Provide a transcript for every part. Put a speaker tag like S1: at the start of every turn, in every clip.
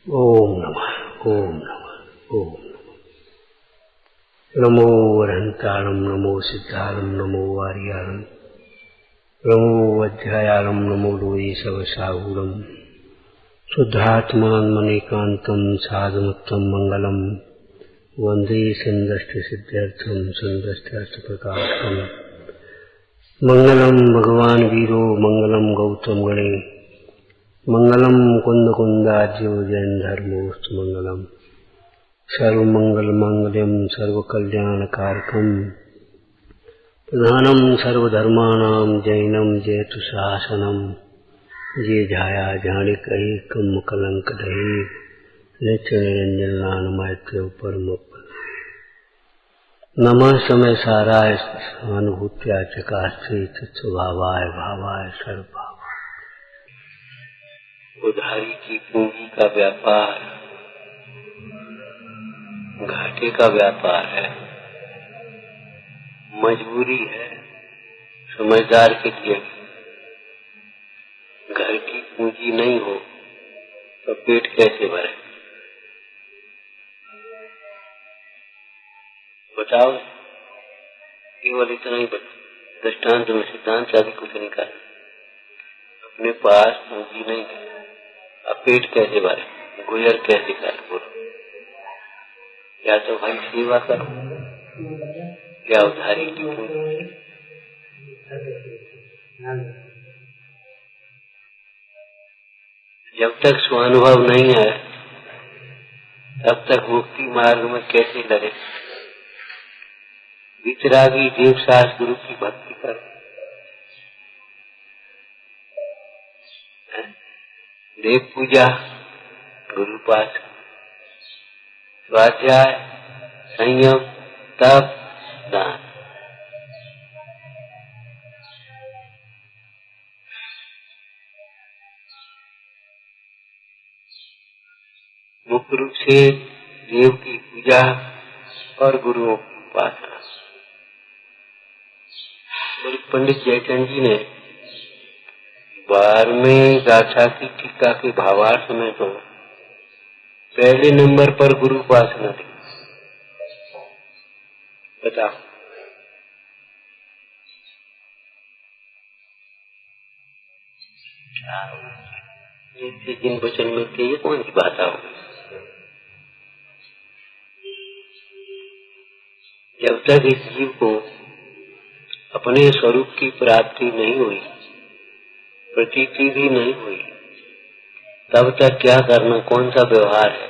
S1: ओम नमः ओम नमः ओम नमो वरहंतारं नमो सिद्धारं नमो वार्यारं नमो वज्रायारं नमो लोये सवसाहूरं शुद्धात्मान्मनेकान्तं साधुमुत्तम मंगलम वंदे संदष्टसिद्ध्यर्थं संदष्टार्थप्रकाशकम् मंगलम भगवान वीरो मंगलम गौतम गणे मंगलम कुंद कुंदाज्यो जैन धर्मोस्तु मंगलम सर्वमंगल मंगलम सर्वकल्याणकारकम प्रधानम सर्वधर्माणां जैनम जयतु शासनम ये झाया झाणिक एकम कलंक दहे नित्य निरंजन नानमैत्र परम नमः समय साराय अनुभूत्या चकास्ते स्वभावाय भावाय सर्वभाव। उधारी की पूंजी का व्यापार घाटे का व्यापार है, मजबूरी है समझदार के लिए। घर की पूंजी नहीं हो तो पेट कैसे भरे? बताओ, केवल इतना ही दृष्टांत में सिद्धांत आदि कुछ नहीं कर। अपने पास पूंजी नहीं है, अब पेट कैसे भरे? गुजर कैसे कर? बोलो, या तो भाई सेवा करो या उधारी की पूंजी। जब तक स्वानुभव नहीं है तब तक मुक्ति मार्ग में कैसे लगे? वितरागी देवसास गुरु की भक्ति करो, देव पूजा, गुरु पाठ, स्वाध्याय, संयम, तप, दान। मुख्य रूप से देव की पूजा और गुरुओं की उपासना। पंडित जयचंद जी ने 12वें गाथा की टीका के भावार्थ में तो पहले नंबर पर गुरु उपासना दी। बताओ, जिन वचन में के ये कौन सी बात आओ? जब तक इस जीव को अपने स्वरूप की प्राप्ति नहीं हुई, प्रतीति भी नहीं हुई, तब तक क्या करना, कौन सा व्यवहार है?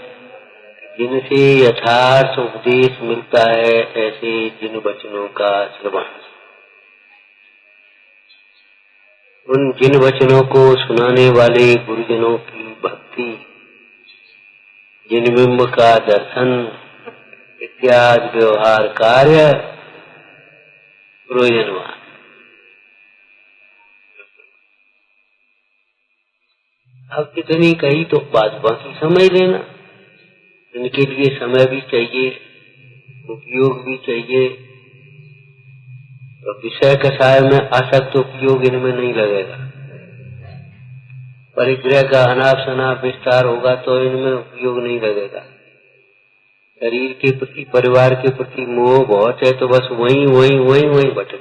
S1: जिनसे यथार्थ उपदेश मिलता है ऐसे जिन वचनों का श्रवण, उन जिन वचनों को सुनाने वाले गुरुजनों की भक्ति, जिन बिंब का दर्शन इत्यादि व्यवहार कार्य प्रयोजनवान। अब कितनी कही तो बात बाकी समझ लेना। इनके लिए समय भी चाहिए, उपयोग भी चाहिए। तो विषय कषाय में आसक्त उपयोग इनमें नहीं लगेगा। परिग्रह का अनाप शनाप विस्तार होगा तो इनमें उपयोग नहीं लगेगा। शरीर के प्रति, परिवार के प्रति मोह बहुत है तो बस वही भटक।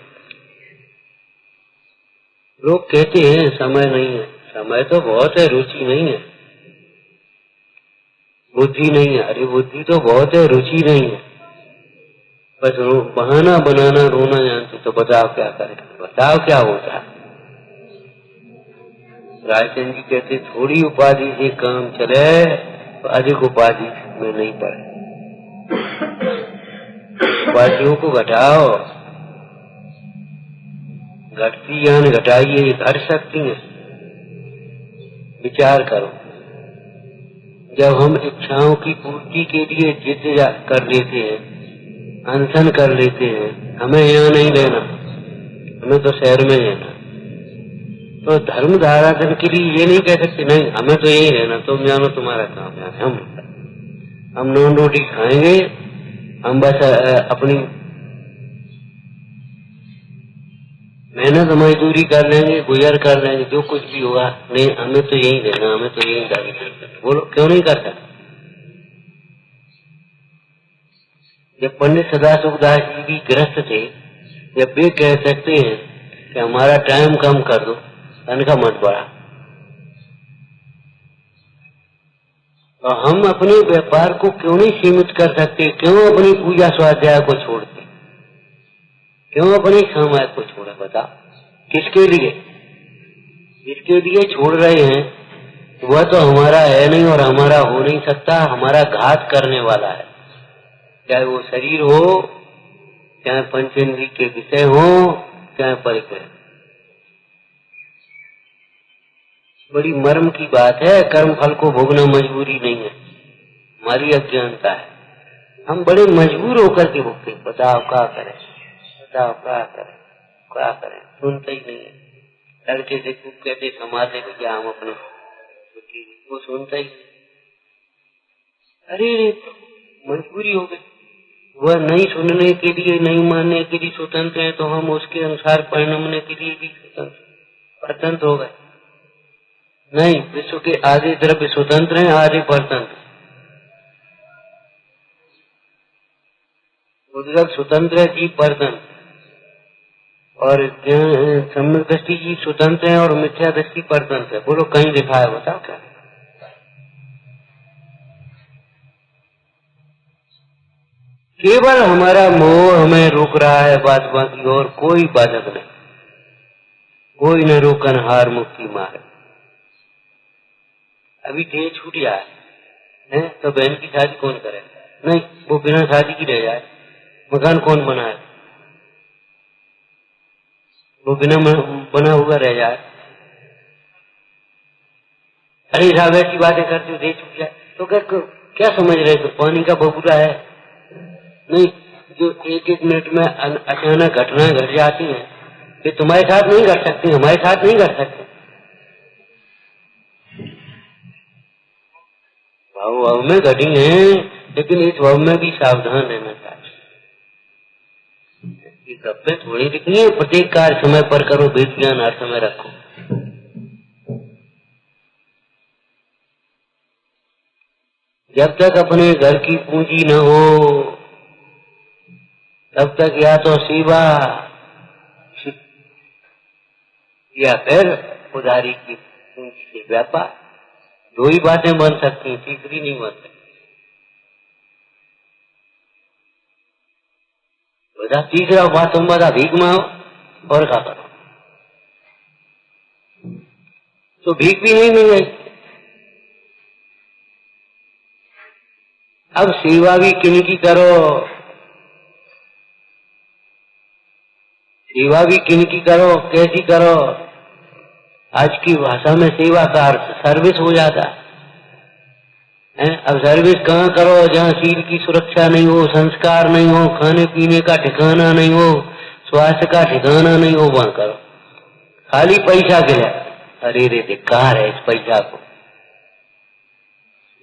S1: लोग कहते हैं समय नहीं है, समय तो बहुत है, रुचि नहीं है, बुद्धि नहीं है। अरे बुद्धि तो बहुत है, रुचि नहीं है। बस बहाना बनाना, रोना जानते। तो बताओ क्या करें, बताओ क्या होता है? रायचंद जी कहते थोड़ी उपाधि से काम चले तो अधिक उपाधि में नहीं पड़े। उपाधियों को घटाओ, घटती या न घटाइए, घट सकती है। विचार करो, जब हम इच्छाओं की पूर्ति के लिए जिद कर लेते हैं, अनशन कर लेते हैं, हमें यहाँ नहीं रहना, हमें तो शहर में रहना, तो धर्म धाराधन के लिए ये नहीं कह सकते नहीं हमें तो यही रहना, तुम जानो तुम्हारा काम है। हम नॉन रोटी खाएंगे, हम बस अपनी मेहनत मजदूरी कर लेंगे, गुजर कर लेंगे, जो कुछ भी होगा। नहीं, हमें तो यही रहना, हमें तो यही दावी करना। बोलो क्यों नहीं कर सकते? जब पंडित सदाशिवदास जी भी ग्रस्त थे, जब वे कह सकते हैं कि हमारा टाइम कम कर दो, धन का मत बढ़ा, तो हम अपने व्यापार को क्यों नहीं सीमित कर सकते? क्यों अपनी पूजा स्वाध्याय को छोड़ते? क्यों अपने समय को छोड़ा? बता, किसके लिए? जिसके लिए छोड़ रहे हैं वह तो हमारा है नहीं और हमारा हो नहीं सकता, हमारा घात करने वाला है। चाहे वो शरीर हो, चाहे पंचेंद्रिय के विषय हो, चाहे परिकर। बड़ी मर्म की बात है। कर्म फल को भोगना मजबूरी नहीं है, हमारी अज्ञानता है। हम बड़े मजबूर होकर के भोगते। बताओ क्या करें, बताओ क्या करें, क्या करें? सुनते ही नहीं है। लड़के से खूब कहते समाते भैया हम अपने, वो सुनता ही। अरे मजबूरी हो गई। वह नहीं सुनने के लिए, नहीं मानने के लिए स्वतंत्र है, तो हम उसके अनुसार परिणमने के लिए भी स्वतंत्र हो गए। नहीं, विश्व के आधे द्रव्य स्वतंत्र हैं, आधे परतंत्र। उद्गत स्वतंत्र है, जीव परतंत्र। और सम्यक दृष्टि जीव स्वतंत्र है और मिथ्या दृष्टि परतंत्र है। बोलो कहीं लिखा है? बताओ क्या? केवल हमारा मोह हमें रोक रहा है, बात बाकी और कोई बाधक नहीं। कोई न रोकन हार मुक्ति मार। अभी देह छूट जाए है तो बहन की शादी कौन करे? नहीं, वो बिना शादी की रह जाए। मकान कौन बनाए? वो बिना बना हुआ रह जाए। अरे साहब ऐसी बातें करते हो, देह छूट जाए तो क्या समझ रहे थे? पानी का बबूला है? नहीं, जो एक एक मिनट में अचानक घटनाएं घट जाती हैं, ये तुम्हारे साथ नहीं घट सकती, हमारे साथ नहीं घट सकती। भाव में घटी है, लेकिन इस भाव में भी सावधान रहना चाहिए। गप्पे थोड़ी लिखनी है। प्रत्येक कार्य समय पर करो, वेद ज्ञान हर समय रखो। जब तक अपने घर की पूंजी न हो तब तक या तो सेवा या फिर उधारी की पूंजी से व्यापार। दो ही बातें बन सकती हैं, तीसरी नहीं बन सकती। बता, तीसरा बात तुम बता, भीख मांगो और क्या करो? तो भीख भी नहीं मिल गई। अब सेवा भी किनकी करो? सेवा भी किनकी करो, कैसी करो? आज की भाषा में सेवा का अर्थ सर्विस हो जाता है। अब सर्विस कहाँ करो? जहाँ शील की सुरक्षा नहीं हो, संस्कार नहीं हो, खाने पीने का ठिकाना नहीं हो, स्वास्थ्य का ठिकाना नहीं हो, वहां करो। खाली पैसा के लिए। अरे रे धिक्कार है इस पैसा को।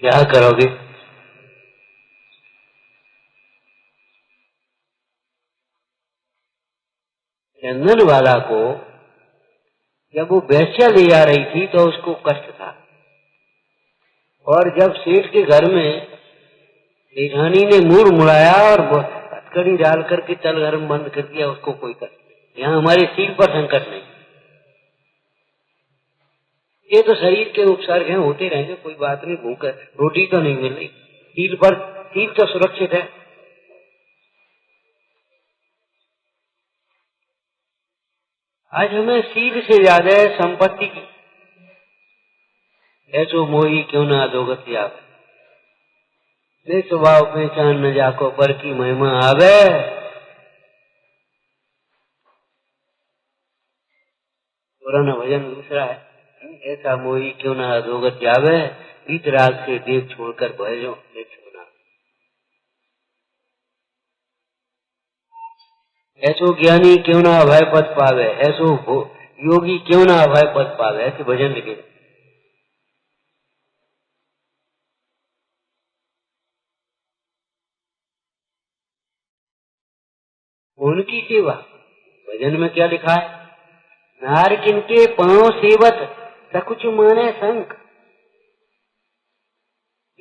S1: क्या करोगे? चंदन वाला को जब वो बेस्या ले जा रही थी तो उसको कष्ट था, और जब सेठ के घर में जेठानी ने मुड़ मुड़ाया और हथकड़ी डाल करके तल घर में बंद कर दिया, उसको कोई कष्ट नहीं। यहाँ हमारे सील पर संकट नहीं। ये तो शरीर के उपसर्ग हैं, होते रहेंगे, कोई बात नहीं। भूख रोटी तो नहीं मिल रही, सील पर, सील तो सुरक्षित है। आज हमें सील से ज्यादा है संपत्ति की। ऐसो मोही क्यों ना अधोगति आवे, ले स्वभाव पहचान न जाको, पर की महिमा आवे। पुराना भजन दूसरा है, ऐसा मोही क्यों ना अधोगति आवे, रीत राग से देव छोड़कर भजो छोड़ना। ऐसो ज्ञानी क्यों ना अभय पद पावे, ऐसो योगी क्यों ना अभय पद पावे। ऐसे भजन लिखे। उनकी सेवा भजन में क्या लिखा है? नार किनके पांव सेवत सकुच माने संक,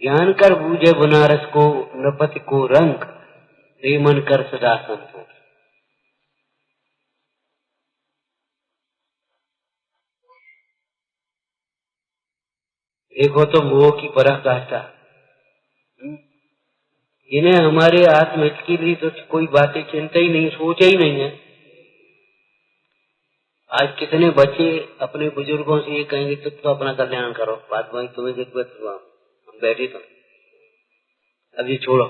S1: ज्ञान कर बूझे बनारस को नपति को रंग। रे मन कर सदा संतोष। देखो तो मोह की पराकाष्ठा, इन्हें हमारे आत्महित के लिए तो कोई बातें चिंता ही नहीं, सोचा ही नहीं है। आज कितने बच्चे अपने बुजुर्गों से ये कहेंगे तो अपना कल्याण करो, बात वही तुम्हें दिक्कत हुआ, हम बैठे तो अभी छोड़ो,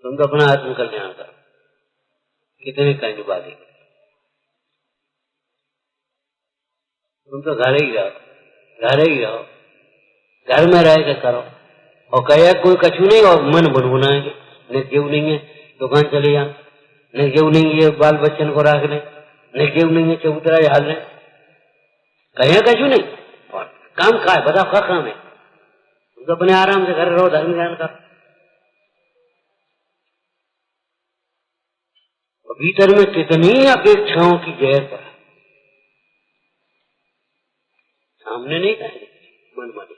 S1: तुम तो अपना आत्म कल्याण करो। कितने कहेंगे बातें, तुम तो घर ही रहो, घर ही रहो, घर में रह के करो। और कहे कोई कछु नहीं और मन बनवाएंगे, न जीव नहीं है दुकान चले जाए, न जीव नहीं है बाल बच्चन को रख ले, न जीव नहीं है चबूतरा हाल ले, कहे कछु नहीं। और काम का है बताओ, क्या काम है? तुम तो अपने आराम से घर रहो, धर्म ज्ञान करो। भीतर में कितनी अपेक्षाओं की जहर पर सामने नहीं कहेंगे, मन माने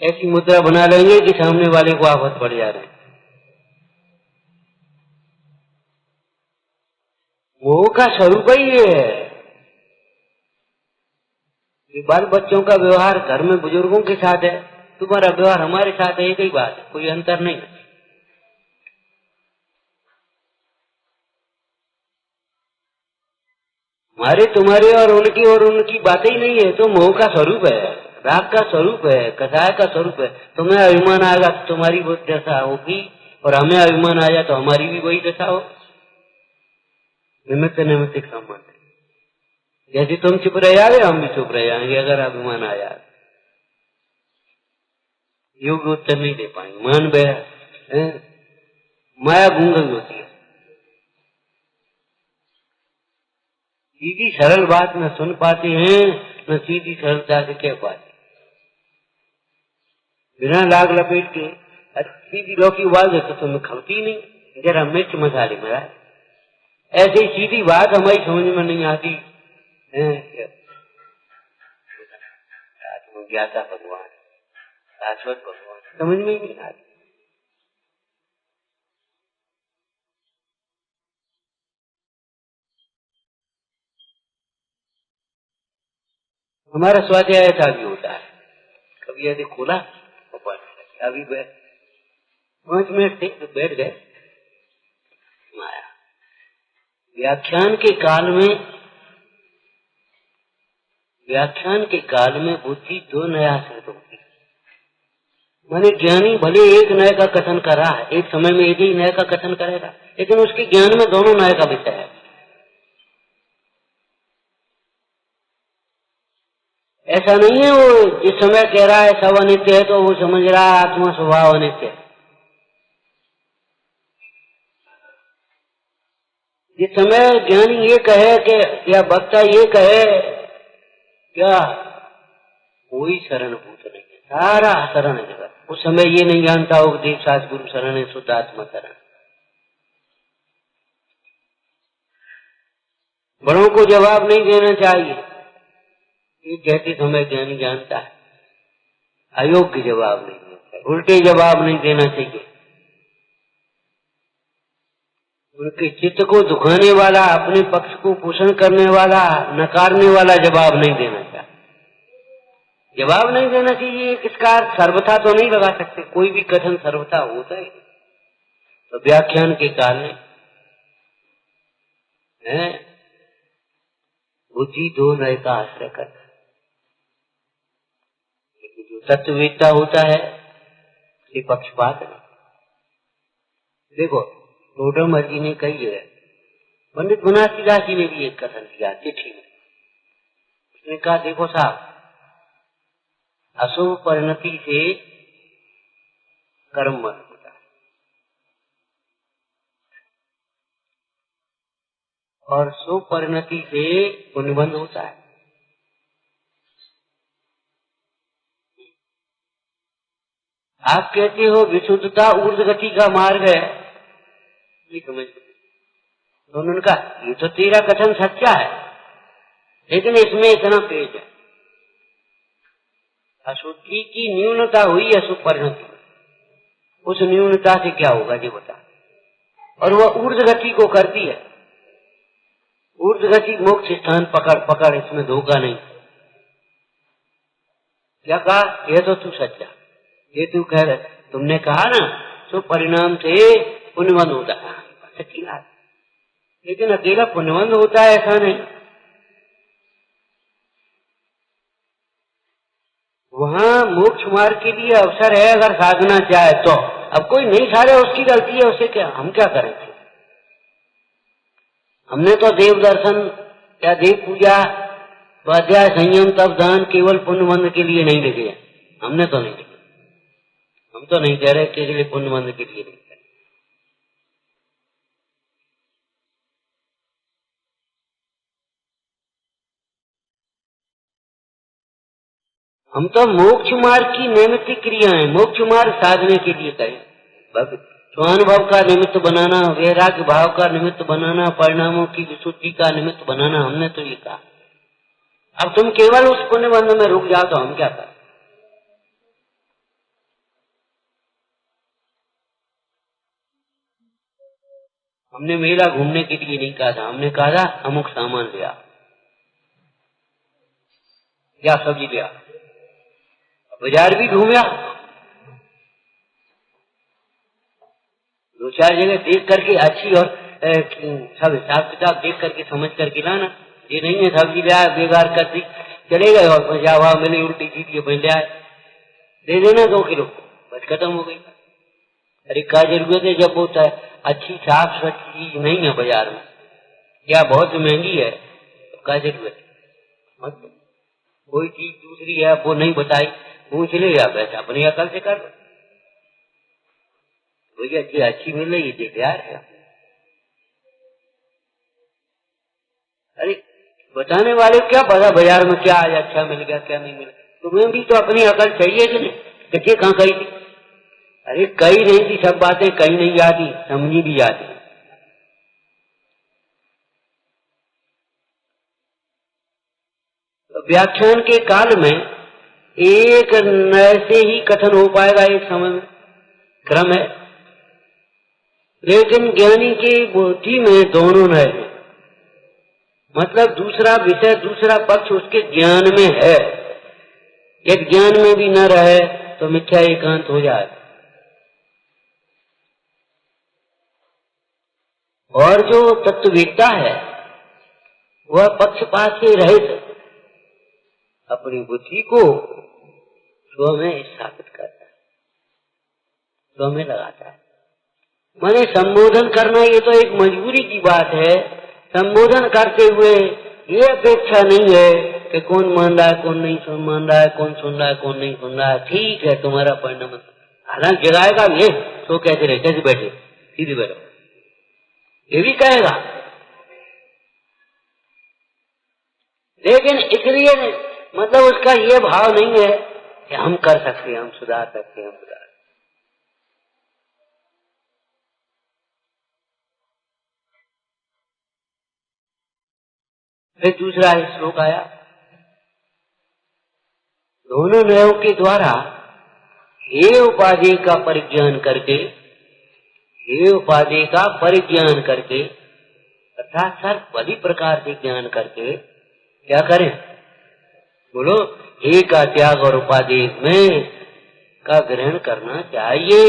S1: ऐसी मुद्रा बना लेंगे कि सामने वाले को आफत पड़ जा रहे हैं। मोह का स्वरूप ही ये है कि बाल बच्चों का व्यवहार घर में बुजुर्गों के साथ है, तुम्हारा व्यवहार हमारे साथ है, एक ही बात है, कोई अंतर नहीं है। हमारे तुम्हारे और उनकी बातें ही नहीं है, तो मोह का स्वरूप है, राग का स्वरूप है, कसाय का स्वरूप है। तुम्हें अभिमान आएगा तो तुम्हारी वो दशा होगी, और हमें अभिमान आया तो हमारी भी वही दशा हो। निमित्त निमित्त संबंध, जैसे तुम चुप रह जाओगे हम भी चुप रह जाएंगे अगर अभिमान आया। योग्य उत्तर नहीं दे पाएंगे, मान बह माया गूंगी होती है। सीधी सरल बात न सुन पाते हैं, न सीधी सरलता से कह पाते, बिना लाग लपेट के सीधी लौकी उबाल दे तो तुम्हें खलती नहीं, जरा मिर्च मसाले में ऐसे ही सीधी बात हमारी समझ में नहीं आती। आत्मज्ञाता भगवान, शाश्वत भगवान समझ में ही नहीं आती। हमारा स्वाध्याय ऐसा भी होता है, कभी यदि खोला तो पढ़, अभी 5 मिनट थे तो बैठ गए। माया व्याख्यान के काल में बुद्धि 2 नया सिद्ध होती है। माने ज्ञानी भले एक नए का कथन कर रहा है, एक समय में एक ही नए का कथन करेगा, लेकिन उसके ज्ञान में दोनों नए का विषय है। ऐसा नहीं है वो जिस समय कह रहा है सब अनित्य है तो वो समझ रहा है आत्मा स्वभाव अनित्य है। जिस समय ज्ञानी ये कहे कि या वक्ता ये कहे क्या कोई शरणभूत नहीं है, सारा शरण है जगत, उस समय ये नहीं जानता हो देव शास्त्र गुरु शरण है, शुद्ध आत्मा शरण। बड़ों को जवाब नहीं देना चाहिए, ये कहते समय ज्ञानी जानता है, अयोग्य जवाब नहीं देना चाहिए, उल्टे जवाब नहीं देना चाहिए। उनके चित्त को दुखाने वाला, अपने पक्ष को पोषण करने वाला, नकारने वाला जवाब नहीं देना चाहिए। जवाब नहीं देना चाहिए किसका सर्वथा तो नहीं लगा सकते, कोई भी कथन सर्वथा होता है। तो व्याख्यान के काल में बुद्धि 2 नए का आश्रय करता है। जो तत्ववेत्ता होता है ये पक्षपात नहीं। देखो टोडरमल जी ने कही है, पंडित बनारसीदास जी ने भी एक कथन किया चिट्ठी में, उसने कहा देखो साहब, अशुभ परिणति से कर्म बंद होता है और शुभ परिणति से पुण्य बंद होता है। आप कहते हो विशुद्धता ऊर्ध्व गति का मार्ग है, ये समझ। तो उन्होंने कहा ये तो तेरा कथन सच्चा है, लेकिन इसमें इतना पेज है, अशुद्धि की न्यूनता हुई अशुभ परिणति, उस न्यूनता से क्या होगा ये बता। और वह ऊर्ध्व गति को करती है, ऊर्ध्व गति मोक्ष स्थान पकड़ पकड़, इसमें धोखा नहीं। क्या कहा? ये तो तू सच्चा, ये तू कह रहे, तुमने कहा ना तो परिणाम से पुण्यवंत होता है, सच्ची बात। लेकिन अकेला पुण्यवंत होता है ऐसा नहीं, वहाँ मोक्ष मार्ग के लिए अवसर है अगर साधना चाहे तो। अब कोई नहीं सारे उसकी गलती है, उसे क्या, हम क्या करेंगे। हमने तो देव दर्शन या देव पूजा, स्वाध्याय, संयम, तप, दान केवल पुण्यवंत के लिए नहीं लिखे हैं। हमने तो नहीं लिखे, हम तो नहीं कह रहे कि केवल पुण्यवंत के लिए नहीं कह रहे। हम तो मोक्ष मार्ग की नैमित्तिक क्रियाएं, मोक्ष मार्ग साधने के लिए करें। स्वानुभव का निमित्त बनाना, वैराग्य भाव का निमित्त बनाना, परिणामों की विशुद्धि का निमित्त बनाना, हमने तो ये कहा। अब तुम केवल उस पुण्यबंध में रुक जाओ तो हम क्या करें। हमने मेला घूमने के लिए नहीं कहा था, हमने कहा था अमुक सामान लिया, क्या सब्जी लिया, बाजार भी घूमया, दो चार जगह देख करके अच्छी और सब हिसाब किताब देख करके समझ करके लाना। ये नहीं है सब्जी लिया बेकार कर दी, चले गए और मजा हुआ, मैंने उल्टी सीधी बन लिया, दे देना 2 किलो, बस खत्म हो गई। अरे क्या जरूरत है जब होता है अच्छी साफ स्वच्छ चीज नहीं है बाजार में, क्या बहुत महंगी है, तो क्या जरूरत है। कोई चीज दूसरी है वो नहीं बताई, पूछ ले या वैसे अपनी अकल से कर, भैया अच्छी मिल रही है यार। अरे बताने वाले क्या पता बाजार में क्या आज अच्छा मिल गया क्या नहीं मिला, तुम्हें भी तो अपनी अकल चाहिए कि नहीं। कच्चे कहाँ कही थी, अरे कही नहीं थी, सब बातें कही नहीं जाती, समझी भी जाती। तो व्याख्यान के काल में एक नए से ही कथन हो पाएगा, एक समय में क्रम है, लेकिन ज्ञानी की बुद्धि में दोनों नए हैं। मतलब दूसरा विषय, दूसरा पक्ष उसके ज्ञान में है। यदि ज्ञान में भी न रहे तो मिथ्या एकांत हो जाए। और जो तत्ववेत्ता है वह पक्षपात से रहित अपनी बुद्धि को स्व में स्थापित करता है, स्व में लगाता है। माने संबोधन करना ये तो एक मजबूरी की बात है। संबोधन करते हुए ये अपेक्षा नहीं है कि कौन मान रहा है कौन नहीं मान रहा है, कौन सुन रहा है कौन नहीं सुन रहा है, ठीक है तुम्हारा परिणाम। हालांकि जगाएगा ये तो कैसे रहे, कैसे बैठे, सीधे बैठो, ये भी कहेगा। लेकिन इसलिए मतलब उसका ये भाव नहीं है कि हम कर सकते हैं, हम सुधार सकते हैं, हम सुधार। फिर दूसरा श्लोक आया, दोनों नयों के द्वारा हे उपाधि का परिज्ञान करके, हे उपाधि का परिज्ञान करके अर्थात सर्वपदी प्रकार से ज्ञान करके क्या करें, बोलो हे का त्याग और उपाधि में का ग्रहण करना चाहिए।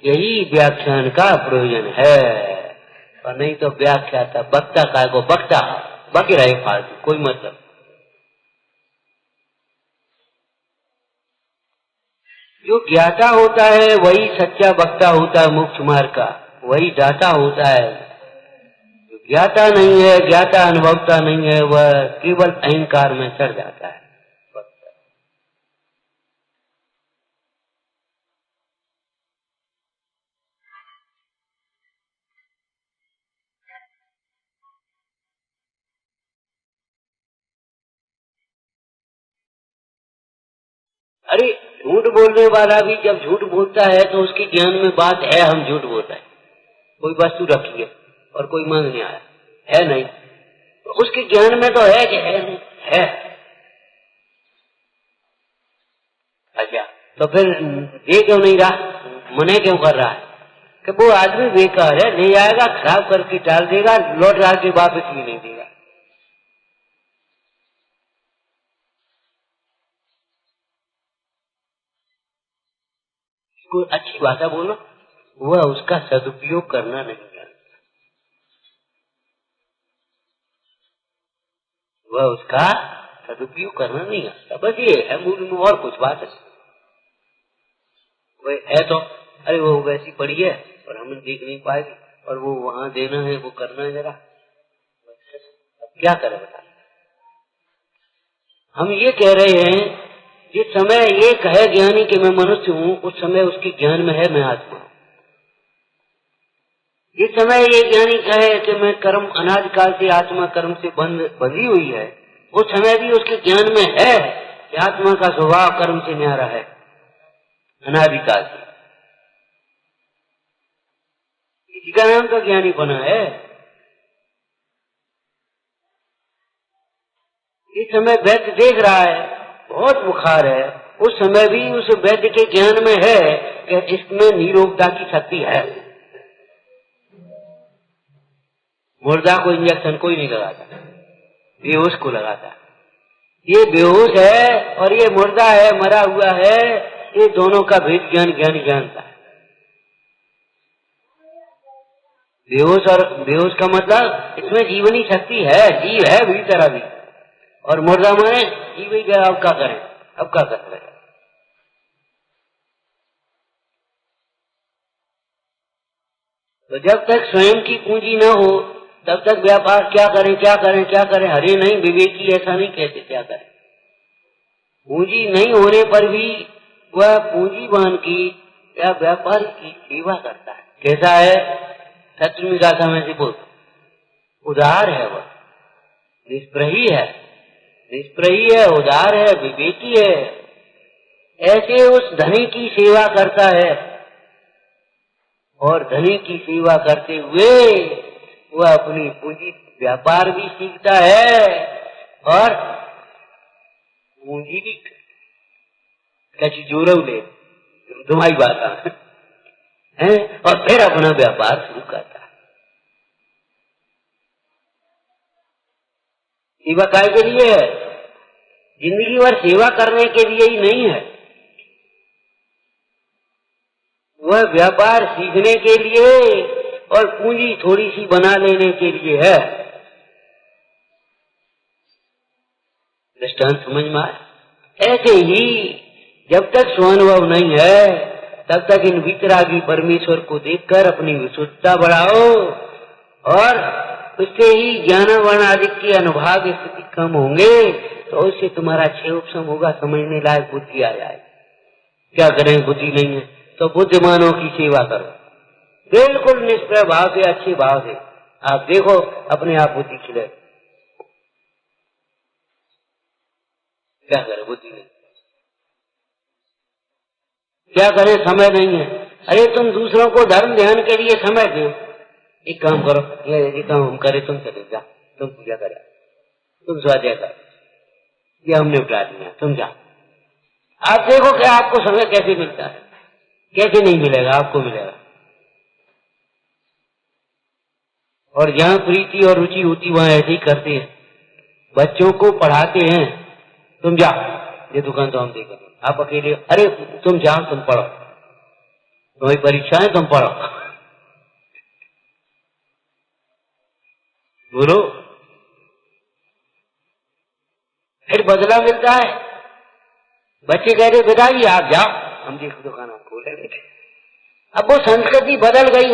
S1: यही व्याख्यान का प्रयोजन है, और नहीं तो व्याख्या था वक्ता का को वक्ता बाकी रहे फालतू, कोई मतलब। जो ज्ञाता होता है वही सच्चा वक्ता होता है, मोक्ष मार्ग का वही दाता होता है। जो ज्ञाता नहीं है, ज्ञाता अनुभवता नहीं है, वह केवल अहंकार में चढ़ जाता है। अरे झूठ बोलने वाला भी जब झूठ बोलता है तो उसके ज्ञान में बात है हम झूठ बोलता है। कोई वस्तु रखी है और कोई मांगने आया है नहीं, तो उसके ज्ञान में तो है कि है नहीं है। अच्छा तो फिर दे क्यों नहीं रहा, मने क्यों कर रहा है कि वो आदमी बेकार है, ले जाएगा खराब करके डाल देगा, लौट आके वापस भी नहीं देगा। कोई अच्छी भाषा बोलो, वह उसका सदुपयोग करना नहीं जानता, वह उसका सदुपयोग करना नहीं जानता। बस ये है मूल में, और कुछ बात है वही है तो, अरे वो वैसी पड़ी है और हम देख नहीं पाएंगे, और वो वहां देना है, वो करना है जरा, अब क्या करें बता। हम ये कह रहे हैं, जिस समय ये कहे ज्ञानी कि मैं मनुष्य हूँ, उस समय उसके ज्ञान में है मैं आत्मा। जिस समय ये ज्ञानी कहे कि मैं कर्म अनादि काल से आत्मा कर्म से बंधी हुई है, उस समय भी उसके ज्ञान में है कि आत्मा का स्वभाव कर्म से न्यारा है अनादि काल से। इसी का नाम तो ज्ञानी बना है। इस समय वैद्य देख रहा है बहुत बुखार है, उस समय भी उस वैद्य के ज्ञान में है कि इसमें निरोगता की शक्ति है। मुर्दा को इंजेक्शन कोई नहीं लगाता, बेहोश को लगाता। ये बेहोश है और ये मुर्दा है, मरा हुआ है, ये दोनों का भेद ज्ञानी जानता है। बेहोश का मतलब इसमें जीवनी शक्ति है, जीव है भीतर अभी, और मुर्दा माने जीव ही गया, अब क्या करें, अब क्या कर रहे हैं। तो जब तक स्वयं की पूंजी न हो तब तक व्यापार क्या करें क्या करें क्या करें, हरे नहीं विवेकी ऐसा नहीं कहते क्या करें। पूंजी नहीं होने पर भी वह पूंजीवान की या व्यापारी की सेवा करता है। कैसा है? शत्रुघ्न गाथा में से बोल, उदार है, वह निष्प्रही है, उदार है, विवेकी है। ऐसे उस धनी की सेवा करता है, और धनी की सेवा करते हुए वह अपनी पूंजी व्यापार भी सीखता है और पूंजी भी कैसी जोरव ले तुम्हारी बात है, और फिर अपना व्यापार शुरू करता है। सेवा काय के लिए है? जिंदगी भर सेवा करने के लिए ही नहीं है, वह व्यापार सीखने के लिए और पूंजी थोड़ी सी बना लेने के लिए है। दृष्टांत समझ में आए? ऐसे ही जब तक स्वानुभव नहीं है तब तक इन वितरागी परमेश्वर को देखकर अपनी विशुद्धता बढ़ाओ, और उससे ही ज्ञान वर्ण आदि के अनुभाग स्थिति कम होंगे, तो उससे तुम्हारा क्षय उपशम होगा, समझने लायक बुद्धि आ जाए। क्या करें, बुद्धि नहीं है तो बुद्धिमानों की सेवा करो, बिल्कुल निष्प्रय भाव से, अच्छे भाव से। आप देखो अपने आप बुद्धि खिले। क्या करें, बुद्धि नहीं, क्या करें, समय नहीं है। अरे तुम दूसरों को धर्म ध्यान के लिए समय दो, एक काम करो, ये काम हम करे, तुम चले जा, तुम पूजा करे, तुम स्वाध्याय कर, ये हमने उठा दिया, तुम जा। आप देखो कि आपको समय कैसे मिलता है, कैसे नहीं मिलेगा, आपको मिलेगा। और जहाँ प्रीति और रुचि होती वहाँ ऐसे ही करते हैं। बच्चों को पढ़ाते हैं, तुम जा, ये दुकान तो हम देखेंगे, आप अकेले, अरे तुम जाओ, तुम पढ़ो, तुम्हारी परीक्षा है, तुम पढ़ो, बोलो, फिर बदला मिलता है। बच्चे कह रहे पिताजी आप जाओ, हम देखो दुकान हम खोलेंगे। अब वो संस्कृति बदल गई,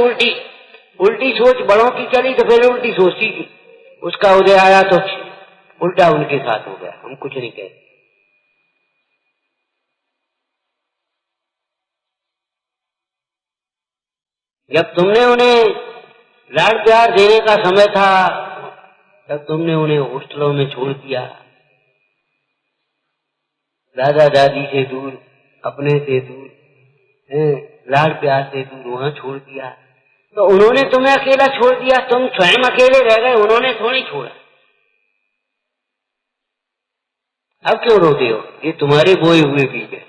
S1: उल्टी सोच बड़ों की चली तो फिर उल्टी सोचती थी, उसका उदय आया तो उल्टा उनके साथ हो गया। हम कुछ नहीं कहते। जब तुमने उन्हें लाड प्यार देने का समय था तब तुमने उन्हें हॉस्टलों में छोड़ दिया, दादा दादी से दूर, अपने से दूर, लाड प्यार से दूर वहां छोड़ दिया। तो उन्होंने तुम्हें अकेला छोड़ दिया, तुम स्वयं अकेले रह गए, उन्होंने थोड़ी छोड़ा। अब क्यों रोते हो? ये तुम्हारे बोए हुए बीज है।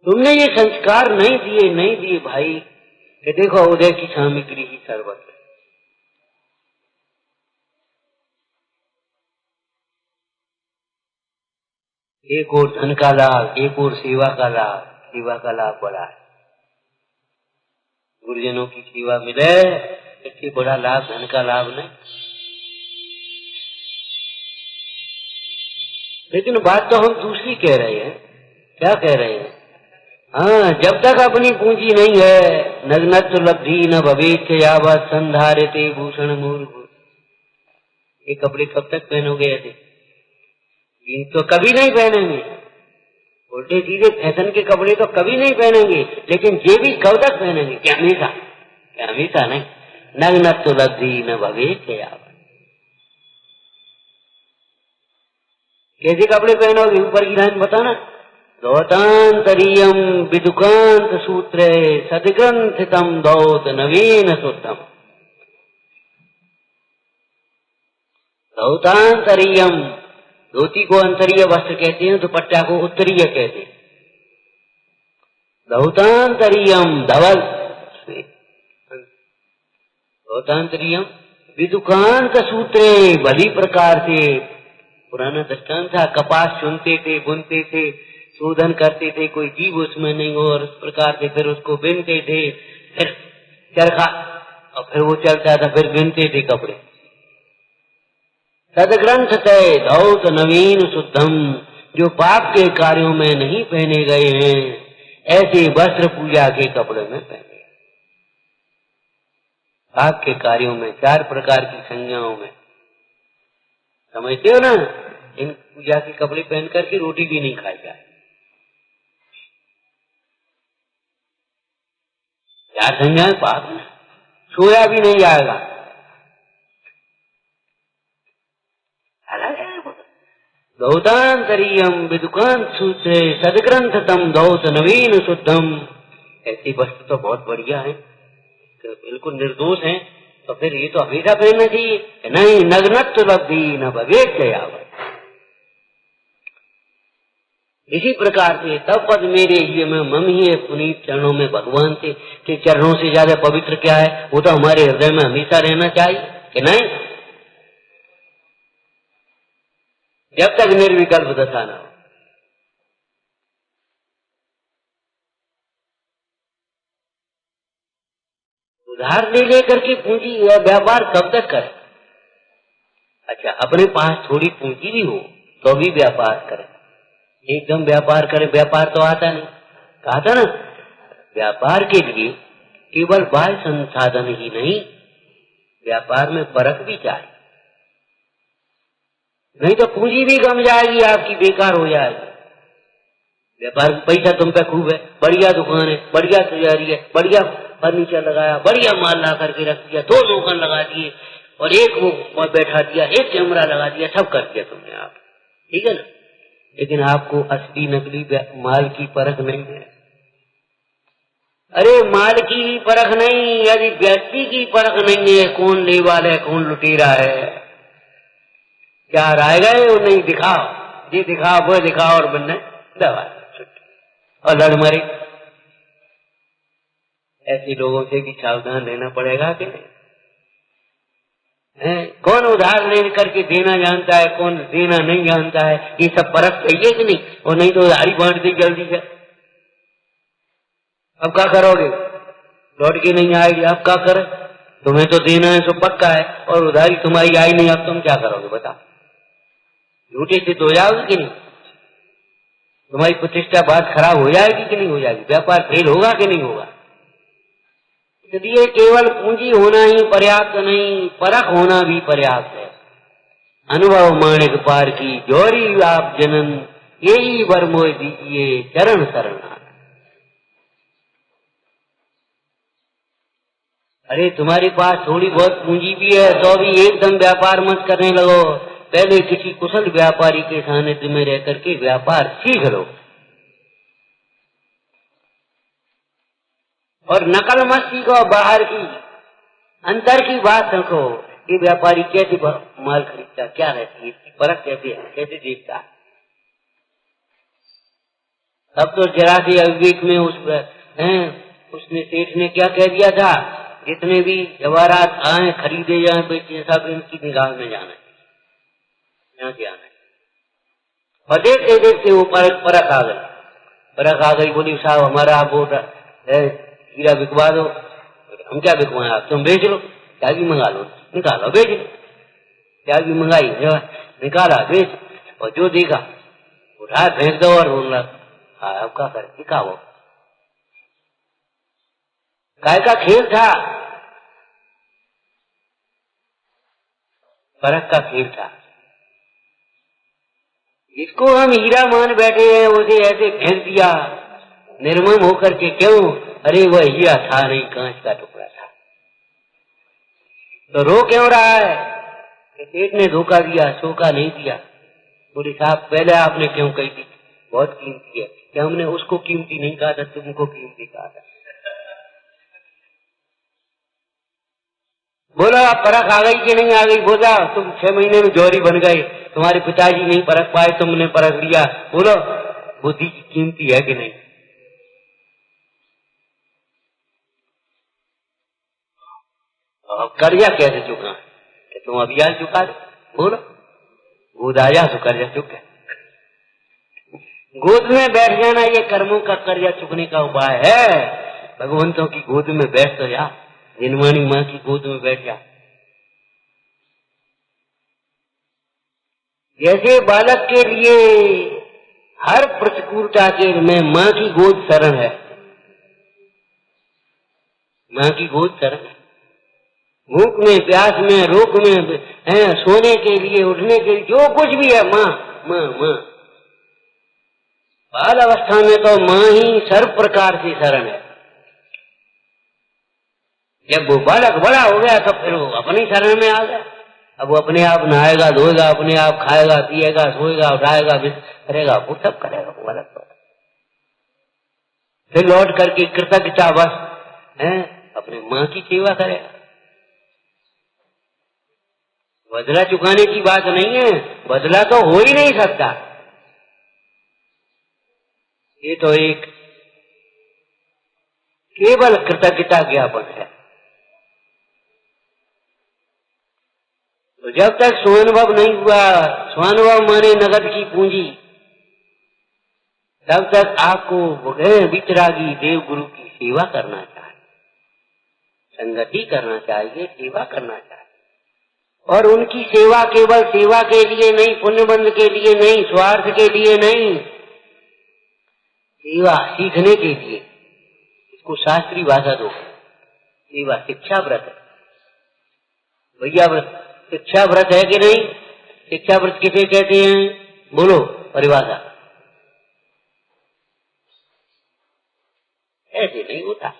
S1: तुमने ये संस्कार नहीं दिए भाई कि देखो उदय की सामग्री ही सर्वत्र। एक और धन का लाभ, एक और सेवा का लाभ। सेवा का लाभ बड़ा है, गुरुजनों की सेवा मिले, इससे बड़ा लाभ धन का लाभ नहीं। लेकिन बात तो हम दूसरी कह रहे हैं। क्या कह रहे हैं? हाँ, जब तक अपनी पूंजी नहीं है, नग्नत्व लब्धि न भवेत यावत् संधारिते भूषण मूर्ख। ये कपड़े कब तक पहनोगे ऐसे? ये तो कभी नहीं पहनेंगे। उल्टे सीधे फैशन के कपड़े तो कभी नहीं पहनेंगे, लेकिन ये भी कब तक पहनेंगे? क्या हमेशा? क्या हमेशा नहीं। नग्नत्व लब्धि न भवेत यावत्। कैसे कपड़े पहनोगे? ऊपर की लाइन बताना। दौतांतरियम विदुकांत सूत्रे सदग्रंथितम दौत नवीन सुतम। दौतांतरियम, धोती को अंतरीय वस्त्र कहते हैं, दुपट्टा को उत्तरीय कहते हैं। दौतांतरियम धवल, दौतांतरियम विदुकांत सूत्रे, भली प्रकार से। पुराना दृष्टांत था, कपास चुनते थे, बुनते थे, शोधन करते थे, कोई जीव उसमें नहीं हो, और उस प्रकार से फिर उसको बिनते थे, फिर चरखा, और फिर वो चलता था, फिर बिनते थे कपड़े। सदग्रंथ तय धौत नवीन शुद्धम, जो पाप के कार्यों में नहीं पहने गए हैं, ऐसे वस्त्र पूजा के कपड़े में पहने। पाप के कार्यों में, 4 प्रकार की संज्ञाओं में, समझते हो ना? इन पूजा के कपड़े पहन करके रोटी भी नहीं खाई जाए। 4 संज्ञाएं पाप है, सोया भी नहीं जाएगा। दौतांतरियम विदुकांत सूत्रे सदग्रंथतम दौत नवीन शुद्धम। ऐसी वस्तु तो बहुत बढ़िया है, तो बिल्कुल निर्दोष है, तो फिर ये तो हमेशा पहनना चाहिए। नहीं, नग्नत्व लब्धि न भवेत यावत्। इसी प्रकार से तब पद मेरे ये में मम ही है पुनीत चरणों में भगवान से, कि चरणों से ज्यादा पवित्र क्या है? वो तो हमारे हृदय में हमेशा रहना चाहिए, कि नहीं? जब तक निर्विकल्प दशा न हो। उधार ले लेकर के पूंजी या व्यापार कब तक करे? अच्छा, अपने पास थोड़ी पूंजी भी हो तो भी व्यापार करे। एकदम व्यापार करे, व्यापार तो आता नहीं। कहा था ना, व्यापार के लिए केवल बाह्य संसाधन ही नहीं, व्यापार में परख भी चाहिए। नहीं तो पूंजी भी कम जाएगी आपकी, बेकार हो जाएगी। व्यापार पैसा तुम पे खूब है, बढ़िया दुकान है, बढ़िया तैयारी है, बढ़िया फर्नीचर लगाया, बढ़िया माल ला करके रख दिया, 2 नौकर लगा दिए, और एक वो बैठा दिया, एक कैमरा लगा दिया, सब कर दिया तुमने आप, ठीक है ना? लेकिन आपको असली नकली माल की परख नहीं है। अरे माल की ही परख नहीं, यदि व्यक्ति की परख नहीं है, कौन लेवाल है, कौन लुटेरा है, क्या रह गए? वो नहीं दिखाओ, ये दिखाओ, वो दिखाओ, और बनने दवा और लड़ मरे। ऐसे लोगों से भी सावधान रहना पड़ेगा कि नहीं? कौन उधार ले करके देना जानता है, कौन देना नहीं जानता है, ये सब परख चाहिए कि नहीं? और नहीं तो उधारी बांट दी जल्दी से। अब क्या करोगे? लौट के नहीं आएगी, अब क्या करे? तुम्हें तो देना है सो पक्का है, और उधारी तुम्हारी आई नहीं, अब तुम क्या करोगे बताओ? झूठे से तो जाओगे कि नहीं? तुम्हारी प्रतिष्ठा बात खराब हो जाएगी कि नहीं हो जाएगी? व्यापार फेल होगा कि नहीं होगा? इसलिए केवल पूंजी होना ही पर्याप्त नहीं, परख होना भी पर्याप्त है। अनुभव माणिक पार की जोरी आप जनन, यही वर मोह दीजिए चरण शरण। अरे तुम्हारे पास थोड़ी बहुत पूंजी भी है तो भी एकदम व्यापार मत करने लगो। पहले किसी कुशल व्यापारी के सानिध्य में रह करके व्यापार सीख लो, और नकल मत सीखो बाहर की, अंतर की बात रखो। ये व्यापारी कैसे माल खरीदता, क्या रहती है इसकी परख, कैसे है, कैसे देखता है? अब तो जरा से अविवेक में उसने सेठ ने क्या कह दिया था, जितने भी जवाहरात आए खरीदे जाए बेचे सब इनकी निगाह में जाना है, यहाँ से आना है। और देखते देखते वो परख आ गई, परख आ गई। बोली साहब हमारा आप वो हीरा बिकवा दो। हम क्या बिकवाएं, आप तुम बेच लो, क्या भी मंगा लो, निकालो बेच लो। क्या भी मंगाई निकाला बेच, और जो देगा उठा फेंक दो और बोलना हाँ अब क्या कर दिखाओ। काय का खेल था, परख का खेल था। इसको हम हीरा मान बैठे हैं, उसे ऐसे फेंक दिया निर्मम होकर के। क्यों? अरे वह हीरा था नहीं, कांच का टुकड़ा था। तो रो क्यों रहा है कि सेठ ने धोखा दिया, शोका नहीं दिया। बोले साहब पहले आपने क्यों कही थी बहुत कीमती है, कि हमने उसको कीमती नहीं कहा था, तुमको कीमती कहा था। बोला आप परख आ गई कि नहीं आ गई? बोला तुम 6 महीने में जौहरी बन गए, तुम्हारे पिताजी नहीं परख पाए, तुमने परख लिया। बोलो बुद्धि की कीमती है कि नहीं? कर्जा कैसे चुका? तुम अभी आज चुका दो। बोलो गोद आया तो कर्जा चुक है। गोद में बैठ जाना ये कर्मों का कर्जा चुकने का उपाय है। भगवंतों की गोद में बैठ तो जा, जिनवाणी माँ की गोद में बैठ जा। जैसे बालक के लिए हर प्रतिकूलता के में माँ की गोद शरण है, माँ की गोद शरण है। भूख में, प्यास में, रोग में है, सोने के लिए, उठने के लिए, जो कुछ भी है माँ माँ माँ। बाल अवस्था में तो माँ ही सर्व प्रकार से शरण है। जब वो बालक बड़ा हो गया तो फिर वो अपनी शरण में आ गया। अब वो अपने आप नहाएगा धोएगा, अपने आप खाएगा पिएगा, सोएगा उठाएगा करेगा, वो सब करेगा वो बालक। फिर लौट करके कृतज्ञता बस है अपने माँ की सेवा करेगा। बदला चुकाने की बात नहीं है, बदला तो हो ही नहीं सकता। ये तो एक केवल कृतज्ञता ज्ञापन है। तो जब तक स्वानुभव नहीं हुआ, स्वानुभव माने नगद की पूंजी, तब तक आपको वितरागी देव गुरु की सेवा करना चाहिए, संगति करना चाहिए, सेवा करना चाहिए। और उनकी सेवा केवल सेवा के लिए नहीं, पुण्यबंध के लिए नहीं, स्वार्थ के लिए नहीं, सेवा सीखने के लिए। इसको शास्त्रीय भाषा दो, सेवा शिक्षा व्रत है भैया। व्रत शिक्षा व्रत है कि नहीं? शिक्षा व्रत किसे कहते हैं? बोलो परिभाषा। ऐसे नहीं होता।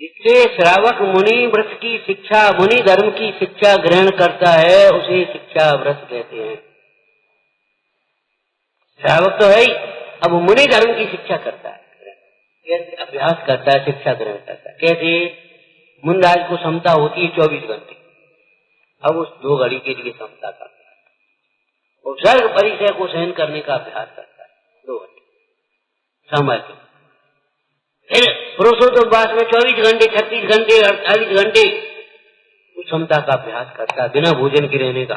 S1: इसलिए श्रावक मुनि व्रत की शिक्षा, मुनि धर्म की शिक्षा ग्रहण करता है, उसे शिक्षा व्रत कहते हैं। श्रावक तो है ही, अब मुनि धर्म की शिक्षा करता है, कैसे अभ्यास करता है, शिक्षा ग्रहण करता है। कैसे? मुंडाज को क्षमता होती है 24 घंटे, अब उस 2 घड़ी के लिए क्षमता करता है। वो सर्ग परिचय को सहन करने का अभ्यास करता है 2 घंटे समय। फिर पुरुषोत्तम में 24 घंटे, 36 घंटे, 48 घंटे उस क्षमता का अभ्यास करता है, बिना भोजन के रहने का,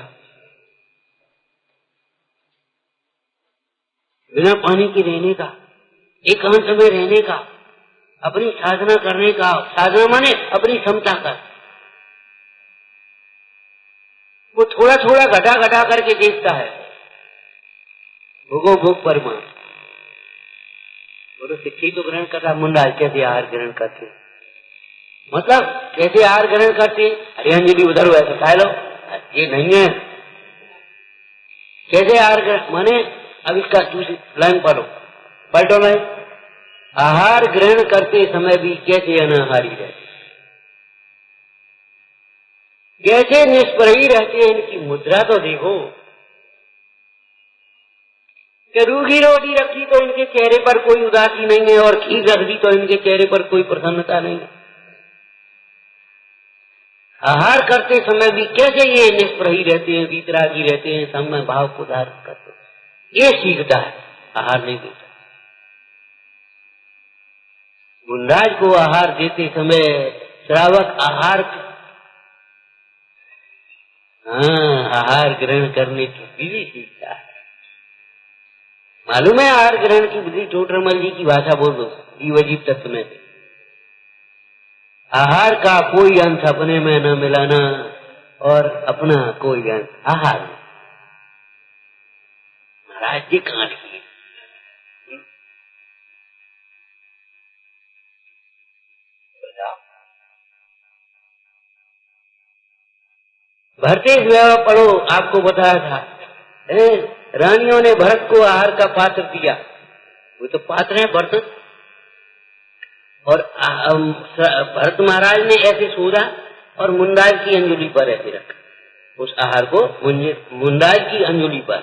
S1: बिना पानी के रहने का, एकांत में रहने का, अपनी साधना करने का। साधना माने अपनी क्षमता का। वो थोड़ा थोड़ा घटा घटा करके देखता है, भोगो भोग परिमाण। वो तो शिक्षी तो ग्रहण करता, मुंडा कैसे आहार ग्रहण करते, मतलब कैसे आहार ग्रहण करते? अरे अंजलि उधर हुआ तो खा लो, ये नहीं है। कैसे आहार ग्रहण माने, अब इसका दूसरी लाइन पलटो लाइन। आहार ग्रहण करते समय भी कैसे अनाहारी रहते, कैसे निष्प्रही रहते हैं, इनकी मुद्रा तो देखो। कि रूखी रोटी रखी तो इनके चेहरे पर कोई उदासी नहीं है और खीर रख दी तो इनके चेहरे पर कोई प्रसन्नता नहीं है। आहार करते समय भी कैसे ये निष्प्रही रहते हैं, वीतरागी रहते हैं, समय भाव को धारण करते हैं, ये सीखता है, आहार नहीं देता। मुंडाज को आहार देते समय श्रावक आहार ग्रहण करने की विधि सीखता है। मालूम है आहार ग्रहण की विधि? टोटरमल जी की भाषा बोल दो, जीव अजीब तत्व में आहार का कोई अंश अपने में न मिलाना और अपना कोई अंश आहार में। महाराज जी कांट किए। भरतेश व्यवहार पढ़ो, आपको बताया था, रानियों ने भरत को आहार का पात्र दिया, वो तो पात्र है भरत, और भरत महाराज ने ऐसे सोचा और मुंडाज की अंजुली पर ऐसे रखा उस आहार को, मुंडाज की अंजुली पर।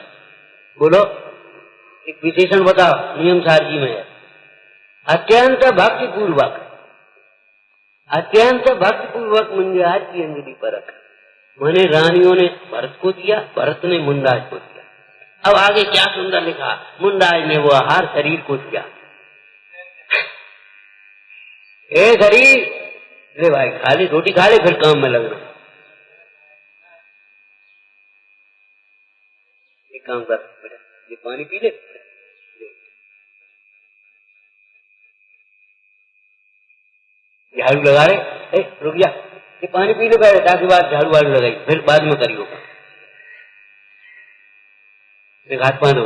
S1: बोलो एक विशेषण बताओ, नियम सारजी में है, अत्यंत भक्ति पूर्वक, अत्यंत भक्ति पूर्वक मुंडाज की अंजुली पर रखा। मैंने रानियों ने भरत को दिया, भरत ने मुंडाज को दिया। अब आगे क्या सुंदर लिखा, मुंडाज ने वो आहार शरीर को दिया। ए शरीर, ले भाई खा ले, रोटी खा ले, फिर काम में लगना। एक काम कर, ये पानी पी ले, झाड़ू लगा रहे, रुक जा, ये पानी पी लो पहले, ताकि बाद झाड़ू वाड़ू लगाई, फिर बाद में करियो। हाथ पांव धो।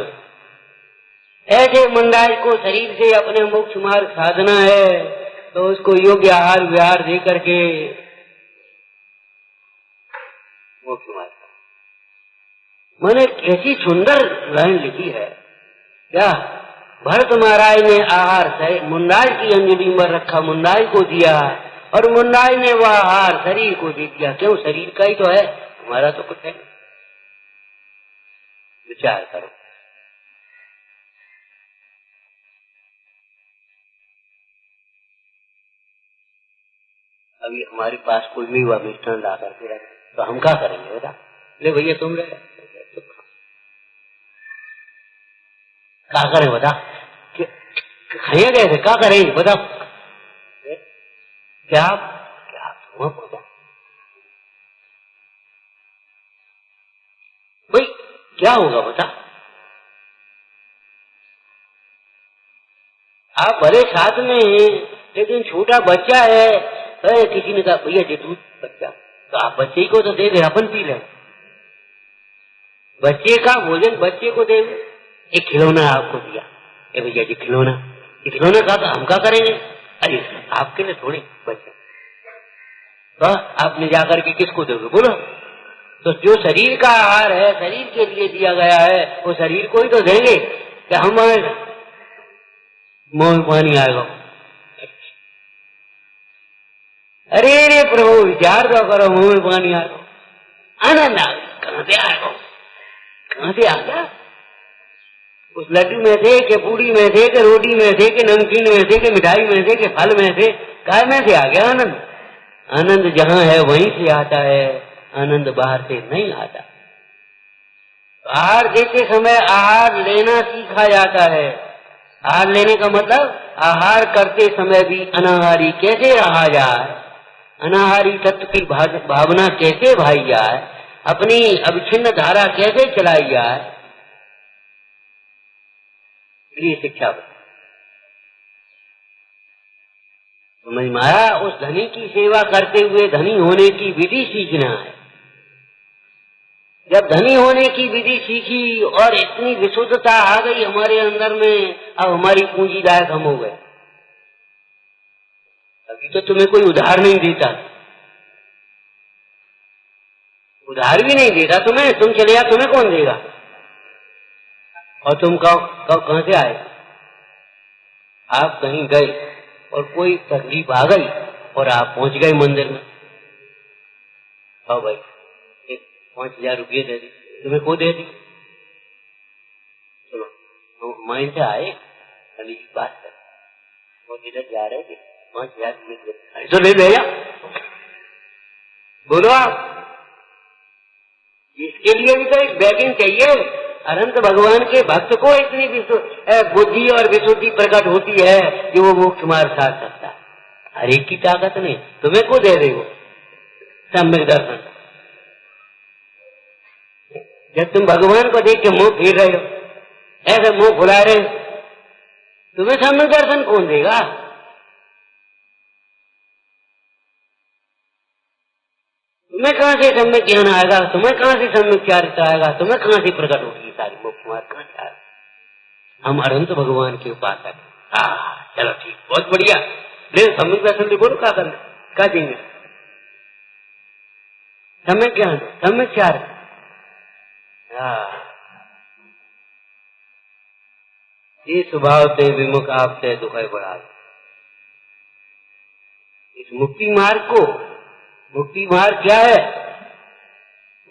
S1: ऐसे मुंडाज को शरीर से अपने मोक्ष मार्ग साधना है, तो उसको योग्य आहार विहार दे करके मोक्ष मार्ग। मैंने कैसी सुंदर लाइन लिखी है क्या, भरत महाराज ने आहार मुंडाज की अंजलि में रखा, मुंडाज को दिया, और मुंडाज ने वह आहार शरीर को दे दिया। क्यों? शरीर का ही तो है, हमारा तो कुछ है। विचार करो। अभी हमारे पास कोई भी हुआ मिष्ठान ला करके रखे, तो हम क्या करेंगे बेटा? ले भैया तुम ले, क्या करें बता? खाइए कैसे, क्या करें बता? क्या क्या तुम बता भाई, क्या होगा बता? आप बड़े साथ में हैं, लेकिन छोटा बच्चा है, किसी ने कहा भैया जे दूध बच्चा, तो आप बच्चे को तो दे दे, अपन पी ले। बच्चे का भोजन बच्चे को दे, एक खिलौना आपको दिया, ए भैया जी खिलौना, ये खिलौना का तो हम क्या करेंगे? अरे आपके लिए थोड़ी बच्चे, तो आपने जाकर के किसको दोगे बोलो? तो जो शरीर का आहार है, शरीर के लिए दिया गया है, वो शरीर को ही तो देंगे। क्या हम मुंह में पानी आएगा? अरे रे प्रभु विचार तो करो, मुंह में पानी आएगा, आनंद आ गया। कहां से आएगा? कहां से आ गया? उस लड्डू में से, के पूड़ी में से, के रोटी में से, के नमकीन में से, के मिठाई में से, के फल में से, काय में से आ गया आनंद? आनंद जहां है वहीं से आता है, आनंद बाहर से नहीं आता। आहार देते समय आहार लेना सीखा जाता है। आहार लेने का मतलब आहार करते समय भी अनाहारी कैसे रहा जाए, अनाहारी तत्व की भावना कैसे भाई जाए, अपनी अविच्छिन्न धारा कैसे चलाई जाए, ये शिक्षा समझ में आया। उस धनी की सेवा करते हुए धनी होने की विधि सीखना है। जब धनी होने की विधि सीखी और इतनी विशुद्धता आ गई हमारे अंदर में, अब हमारी पूंजीदायक हम हो गए। अभी तो तुम्हें कोई उधार नहीं देता, उधार भी नहीं देता तुम्हें, तुम चले जा, तुम्हें कौन देगा? और तुम कहां से आए? आप कहीं गए और कोई तकलीफ आ गई और आप पहुंच गए मंदिर में, हाँ भाई 5,000 रुपये दे दी, तुम्हें को दे दी, चलो तो माइंड से आए अली की बात कर, वो जिधर जा रहे थे 5,000 मिनट तो ले लिया। बोलो आप, इसके लिए भी तो एक बैगिंग चाहिए। अनंत भगवान के भक्त को इतनी बुद्धि और विशुद्धि प्रकट होती है कि वो मोक्ष मार्ग साध सकता है। हर एक की ताकत नहीं, तुम्हें को दे रही हो सम्यक दर्शन। जब तुम भगवान को देख के मुंह फेर रहे हो, ऐसे मुंह फुला रहे हो, तुम्हें सम्यक दर्शन कौन देगा? तुम्हें कहां से सम्यक ज्ञान आएगा? तुम्हें कहां से सम्यक चारित्र आएगा? तुम्हें कहां से प्रकट होगी सारी मोक्ष मार्ग? कहां से आएगा? हम अनंत भगवान के उपासक। चलो ठीक, बहुत बढ़िया। ले सम्यक दर्शन ले, बोलो क्या करना, क्या देंगे? सम्यक ज्ञान, सम्यक चारित्र। ये स्वभाव से विमुख आपसे दुख बढ़ा। इस मुक्ति मार्ग को, मुक्ति मार्ग क्या है?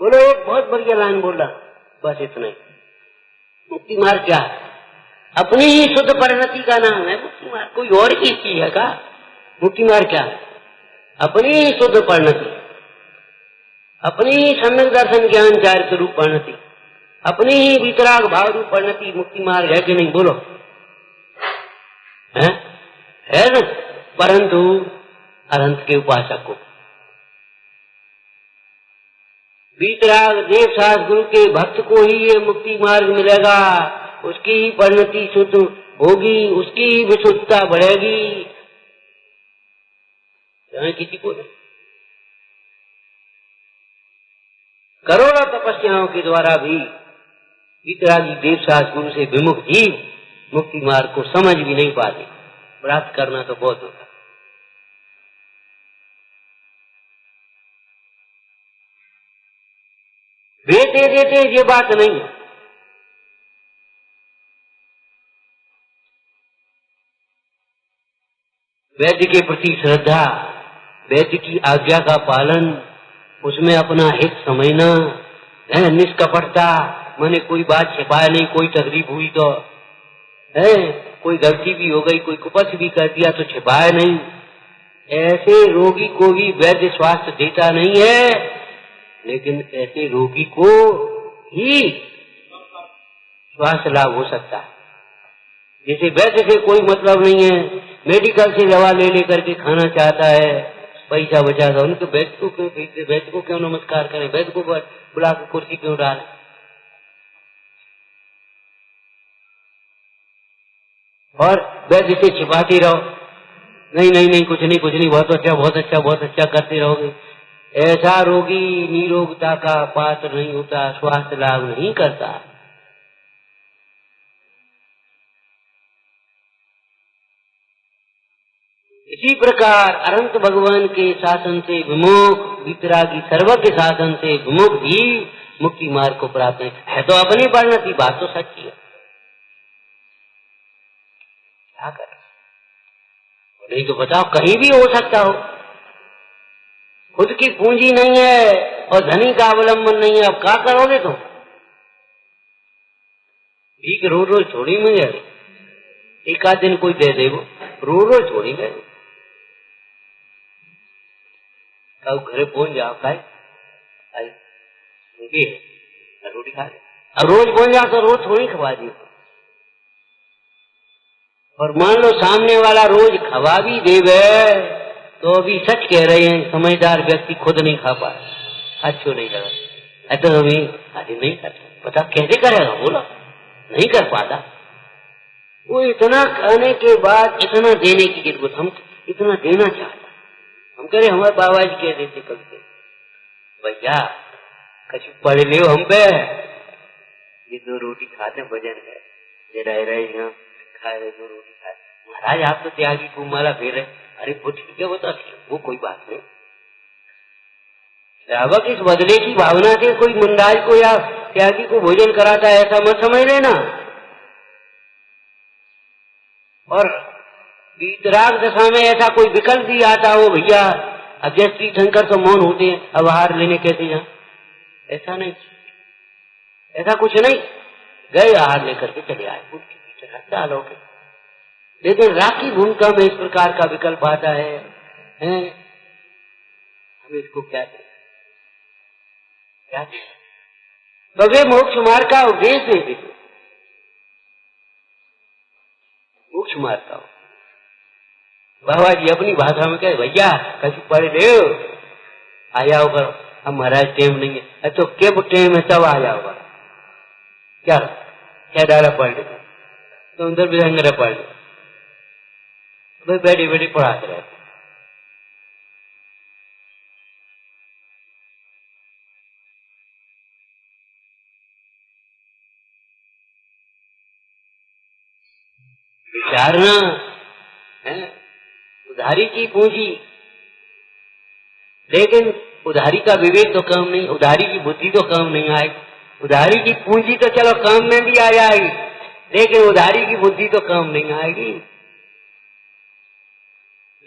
S1: बोलो, एक बहुत बढ़िया लाइन बोला, बस इतना ही। मुक्ति मार्ग क्या है? अपनी ही शुद्ध परिणति का नाम है मुक्ति मार्ग, कोई और की चीज है का? मुक्ति मार्ग क्या है? अपनी ही शुद्ध परिणति, अपनी ही सम्यक दर्शन ज्ञान चारित्र रूप परिणति, अपनी ही वितराग भाव रूप परिणति मुक्ति मार्ग है कि नहीं? बोलो, है ना? परंतु अनंत के उपासक को वितराग देव शास्त्र गुरु के भक्त को ही ये मुक्ति मार्ग मिलेगा, उसकी ही परिणति शुद्ध होगी, उसकी ही विशुद्धता बढ़ेगी, चाहे किसी को नहीं। करोड़ों तपस्याओं के द्वारा भी वितरागी देव शास्त्र गुरु से विमुख जीव मुक्ति मार्ग को समझ भी नहीं पाते। प्राप्त करना तो बहुत होता। वेद दे देते ये बात नहीं है। वैद्य के प्रति श्रद्धा, वैद्य की आज्ञा का पालन, उसमें अपना हित समझना, निष्कपटता, मैंने कोई बात छिपाया नहीं, कोई तकलीफ हुई तो है, कोई गलती भी हो गई, कोई कुपथ भी कर दिया तो छिपाया नहीं। ऐसे रोगी को भी वैद्य स्वास्थ्य देता नहीं है, लेकिन ऐसे रोगी को ही स्वास्थ्य लाभ हो सकता है। जैसे वैद्य से कोई मतलब नहीं है, मेडिकल से दवा ले लेकर के खाना चाहता है, पैसा बचाता, उनको वैद्य को क्यों भेजते? वैद्य को क्यों नमस्कार करें? वैद्य को बुला के कुर्सी क्यों डालें? और वैद्य से छिपाते रहो, नहीं नहीं नहीं, कुछ नहीं कुछ नहीं, बहुत अच्छा बहुत अच्छा बहुत अच्छा करते रहोगे। ऐसा रोगी निरोगता का पात्र नहीं होता, स्वास्थ्य लाभ नहीं करता। इसी प्रकार अनंत भगवान के शासन से विमुख, वितरागी सर्वज्ञ शासन से विमुख भी मुक्ति मार्ग को प्राप्त है। तो अपनी परिणति, बात तो सच्ची है, क्या कर? नहीं तो बताओ, कहीं भी हो सकता हो। खुद की पूंजी नहीं है और धनी का अवलंबन नहीं है, अब क्या करोगे तुम? भीख रोज रोज छोड़ी में जाए, एक आध दिन कोई दे देगो, रोज रोज छोड़ी में कब घरे पहुंच जाओ, खाए रोटी खा ले, अब रोज पहुंच जाओ तो रोज थोड़ी खवा दी। और मान लो सामने वाला रोज खवा भी देवे तो भी सच कह रहे हैं, समझदार व्यक्ति खुद नहीं खा पाए, अच्छो नहीं लगा, ऐसा तो भी आदि नहीं करता। पता कैसे करेगा? बोला नहीं कर पाता। वो इतना कहने के बाद इतना देने की जरूरत, हम इतना देना चाहता। हम कह रहे, हमारे बाबा जी कह देते कभी, भैया कछु पढ़ लियो हम पे, ये 2 रोटी खाते वजन है, ये रहे यहाँ खाए रहे 2 रोटी खाए। महाराज आप तो त्यागी को माला फेर रहे। अरे पूछ के बता, वो कोई बात नहीं। श्रावक इस बदले की भावना से कोई मुंडाज को या त्यागी को भोजन कराता है, ऐसा मत समझ लेना। और वितराग दशा में ऐसा कोई विकल्प भी आता हो, भैया अब जैसे तीर्थंकर तो मौन होते हैं, अब आहार लेने कैसे जाए? ऐसा नहीं, ऐसा कुछ नहीं। गए आहार लेकर के चले आए, उनके पीछे खर्चा लोगे। लेकिन राखी भूमिका में इस प्रकार का विकल्प आता है, हम इसको क्या करें? तो वे मोक्ष मार्ग का उपदेश नहीं देते, मोक्ष मार्ग का। बाबा जी अपनी भाषा में कहे, भैया कभी पढ़ ले आ जाओ करो। अब महाराज टाइम नहीं है, तो कब टाइम है तब आ जाओ करो। क्या डाला पढ़ ले, तो अंदर भी पढ़ ले, भाई बैठी बैठी पढ़ाते रहते। विचारना है उधारी की पूंजी, लेकिन उधारी का विवेक तो कम नहीं, उधारी की बुद्धि तो कम नहीं आएगी। उधारी की पूंजी तो चलो काम में भी आ जाएगी, लेकिन उधारी की बुद्धि तो काम नहीं आएगी।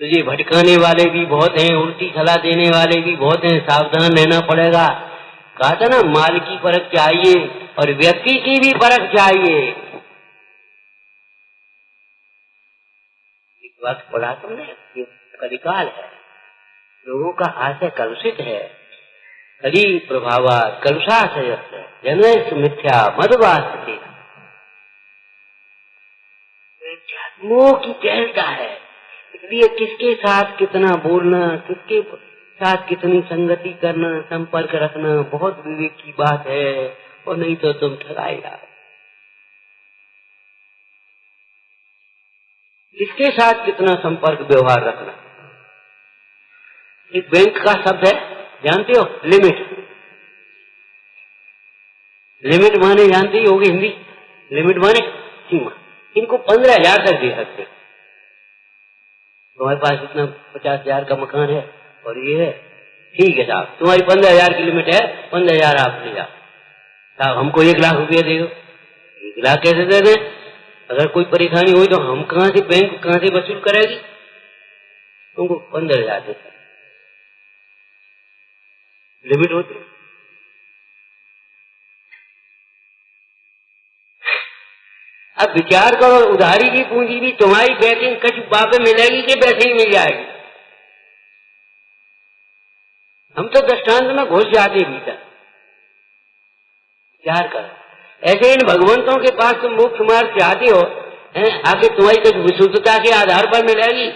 S1: तो ये भटकाने वाले भी बहुत हैं, उल्टी सलाह देने वाले भी बहुत हैं, सावधान रहना पड़ेगा। कहा था ना, माल की परख चाहिए और व्यक्ति की भी परख चाहिए। एक बात पढ़ा तुमने, ये कलिकाल है, लोगों का आशय कलुषित है। कली प्रभावात कलुषाशय जनैः मिथ्या मदवास्ते, मोह की टहलता है। इसलिए किसके साथ कितना बोलना, किसके साथ कितनी संगति करना, संपर्क रखना बहुत विवेक की बात है, और नहीं तो तुम ठगाएगा। किसके साथ कितना संपर्क व्यवहार रखना। एक बैंक का शब्द है, जानते हो, लिमिट। लिमिट माने जानते ही होगी हिंदी, लिमिट माने सीमा। इनको 15,000 तक दे सकते। तुम्हारे पास इतना 50,000 का मकान है और ये है, ठीक है साहब, तुम्हारी 15,000 की लिमिट है, 15,000 आप ले जाओ। साहब हमको 1 लाख रुपया दे दो। 1 लाख कैसे दे दें? अगर कोई परेशानी हुई तो हम कहाँ से, बैंक कहाँ से वसूल करेगी? तुमको 15,000 दे लिमिट होती। अब विचार करो, उधारी की पूंजी भी तुम्हारी बैटिंग कछ बापे मिलेगी कि वैसे ही मिल जाएगी? हम तो दृष्टांत में घुस जाते भीतर। विचार करो, ऐसे इन भगवंतों के पास तुम मोक्ष मार्ग चाहते हो, आगे तुम्हारी कुछ विशुद्धता के आधार पर मिलेगी?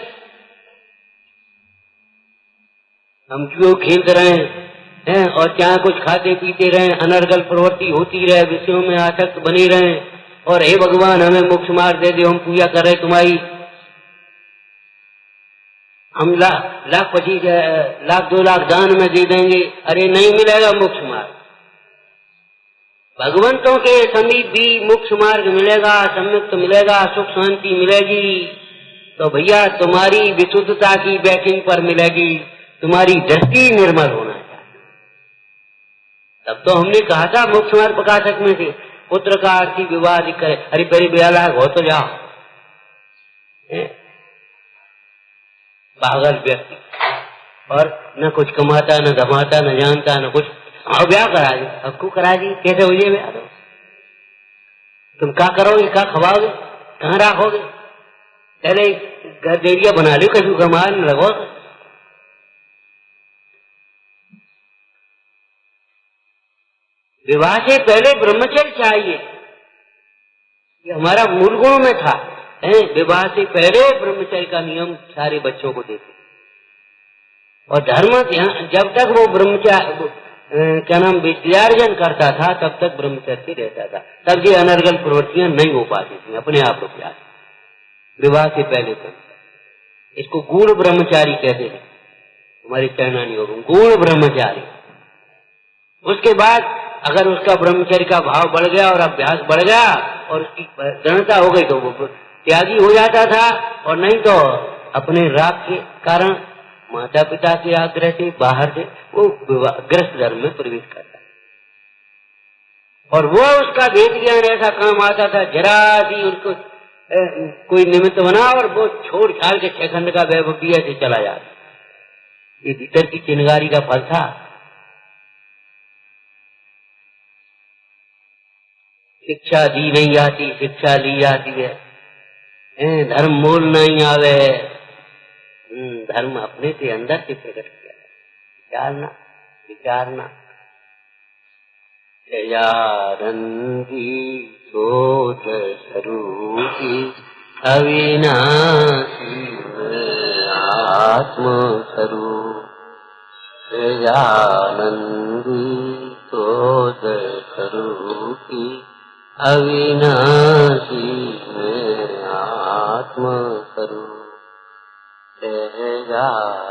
S1: हम क्यों खेलते रहे और चाहे कुछ खाते पीते रहे, अनर्गल प्रवृत्ति होती रहे, विषयों में आसक्त बने रहे, और हे भगवान हमें मोक्ष मार्ग दे दो, हम पूजा कर रहे तुम्हारी, हम लाख 25 लाख 2 लाख दान में दे देंगे। अरे नहीं मिलेगा मोक्ष मार्ग। भगवंतों के समीप भी मोक्ष मार्ग मिलेगा, सम्यक्त मिलेगा, सुख शांति मिलेगी, तो भैया तुम्हारी विशुद्धता की बैटिंग पर मिलेगी, तुम्हारी दृष्टि निर्मल होना चाहिए। तब तो हमने कहा था मोक्ष मार्ग प्रकाशक में से, पुत्र का अर्थी विवाद करे, अरे बड़ी बेला हो तो जाओ। पागल व्यक्ति, और न कुछ कमाता, न धमाता, न जानता, न कुछ। आओ ब्याह करा दी, अब को करा दी, कैसे हो जाए ब्याह? तुम क्या करोगे, क्या खवाओगे, कहाँ रखोगे? पहले घर देरिया बना लो, कहीं कमाल न लगो। विवाह से पहले ब्रह्मचर्य चाहिए, ये हमारा मूल गुण में था। विवाह से पहले ब्रह्मचर्य का नियम सारे बच्चों को देते, और धर्म जब तक वो ब्रह्मचर्य क्या नाम विद्यार्जन करता था तब तक ब्रह्मचर्य रहता था, तब ये अनर्गल प्रवृत्तियां नहीं हो पाती थी अपने आप रुक जाती। विवाह से पहले तो इसको गूढ़ ब्रह्मचारी कहते हैं हमारे चरणानी हो, गूढ़ ब्रह्मचारी। उसके बाद अगर उसका ब्रह्मचर्य का भाव बढ़ गया और अभ्यास बढ़ गया और उसकी दृढ़ता हो गई तो वो त्यागी हो जाता था, और नहीं तो अपने राग के कारण माता पिता के आग्रह से बाहर से वो ग्रस्त धर्म में प्रवेश करता है। और वो उसका वेद ज्ञान ऐसा काम आता था, जरा सी उसको कोई निमित्त बना और वो छोड़ छाड़ के 6 खंड का वैभव दिया से चला जाता। ये भीतर की चिनगारी का फल था। शिक्षा दी नहीं जाती, शिक्षा ली जाती है। धर्म मूल नहीं आवे, धर्म अपने से अंदर से प्रकट किया, विचारना विचारना। दयानंदी शोध स्वरूपी अविनाशी आत्म स्वरूप, दयानंदी शोध स्वरूपी अविनाशी आत्म स्वरूप, दयानंदी।